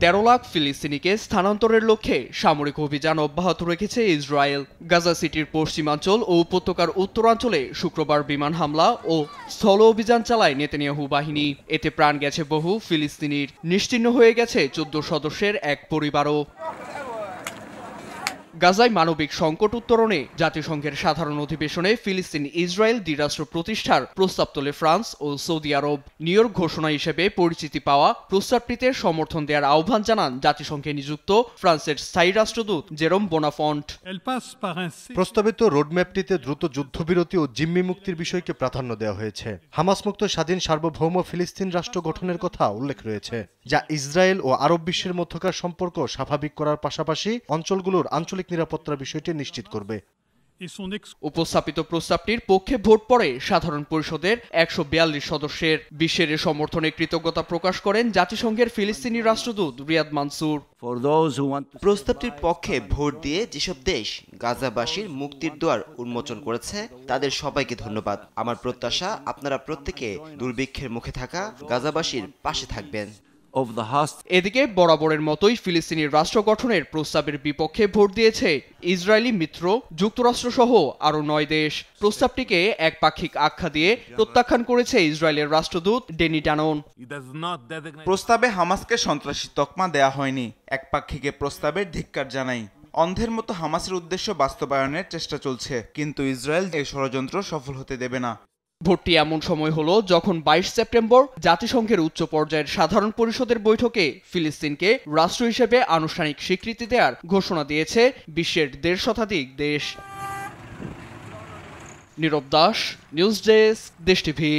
13 লাখ ফিলিস্তিনিকে স্থানান্তরের লক্ষ্যে সামরিক অভিযান অব্যাহত রেখেছে ইসরায়েল। গাজা সিটির পশ্চিমাঞ্চল ও উপত্যকার উত্তরাঞ্চলে শুক্রবার বিমান হামলা ও স্থল অভিযান চালায় নেতানিয়াহু বাহিনী। এতে প্রাণ গেছে বহু ফিলিস্তিনির, নিশ্চিহ্ন হয়ে গেছে 14 সদস্যের এক পরিবারও। গাজায় মানবিক সংকট উত্তরণে জাতিসংঘের সাধারণ অধিবেশনে ফিলিস্তিন ইসরায়েল দ্বিরাষ্ট্র প্রতিষ্ঠার প্রস্তাব তোলে ফ্রান্স ও সৌদি আরব। নিউ ইয়র্ক ঘোষণা হিসেবে পরিচিতি পাওয়া প্রস্তাবটিতে সমর্থন দেওয়ার আহ্বান জানান জাতিসংঘে নিযুক্ত ফ্রান্সের স্থায়ী রাষ্ট্রদূত জেরোম বোনাফন্ট। প্রস্তাবিত রোডম্যাপটিতে দ্রুত যুদ্ধবিরতি ও জিম্মি মুক্তির বিষয়কে প্রাধান্য দেওয়া হয়েছে। হামাসমুক্ত স্বাধীন সার্বভৌম ফিলিস্তিন রাষ্ট্র গঠনের কথা উল্লেখ রয়েছে, যা ইসরায়েল ও আরব বিশ্বের মধ্যকার সম্পর্ক স্বাভাবিক করার পাশাপাশি অঞ্চলগুলোর আঞ্চলিক নিরাপত্তার বিষয়টি নিশ্চিত করবে। উপস্থাপিত প্রস্তাবটির পক্ষে ভোট পড়ে সাধারণ পরিষদের 142 সদস্যের। বিশ্বের সমর্থনে কৃতজ্ঞতা প্রকাশ করেন জাতিসংঘের ফিলিস্তিনি রাষ্ট্রদূত রিয়াদ মানসুর। প্রস্তাবটির পক্ষে ভোট দিয়ে যেসব দেশ গাজাবাসীর মুক্তির দুয়ার উন্মোচন করেছে তাদের সবাইকে ধন্যবাদ। আমার প্রত্যাশা আপনারা প্রত্যেকে দুর্ভিক্ষের মুখে থাকা গাজাবাসীর পাশে থাকবেন। এদিকে বরাবরের মতোই ফিলিস্তিনি রাষ্ট্র গঠনের প্রস্তাবের বিপক্ষে ভোট দিয়েছে ইসরায়েলি মিত্র যুক্তরাষ্ট্র সহ আরও 9 দেশ। প্রস্তাবটিকে একপাক্ষিক আখ্যা দিয়ে প্রত্যাখ্যান করেছে ইসরায়েলের রাষ্ট্রদূত ডেনি ডানোন। প্রস্তাবে হামাসকে সন্ত্রাসী তকমা দেয়া হয়নি। একপাক্ষিক প্রস্তাবের ধিক্কার জানাই। অন্ধের মতো হামাসের উদ্দেশ্য বাস্তবায়নের চেষ্টা চলছে, কিন্তু ইসরায়েল এই ষড়যন্ত্র সফল হতে দেবে না। ভোটটি এমন সময় হলো যখন 22 সেপ্টেম্বর জাতিসংঘের উচ্চ পর্যায়ের সাধারণ পরিষদের বৈঠকে ফিলিস্তিনকে রাষ্ট্র হিসেবে আনুষ্ঠানিক স্বীকৃতি দেওয়ার ঘোষণা দিয়েছে বিশ্বের 1.5 শতাধিক দেশ। নীরব দাস, নিউজ ডেস্ক, দেশ টিভি।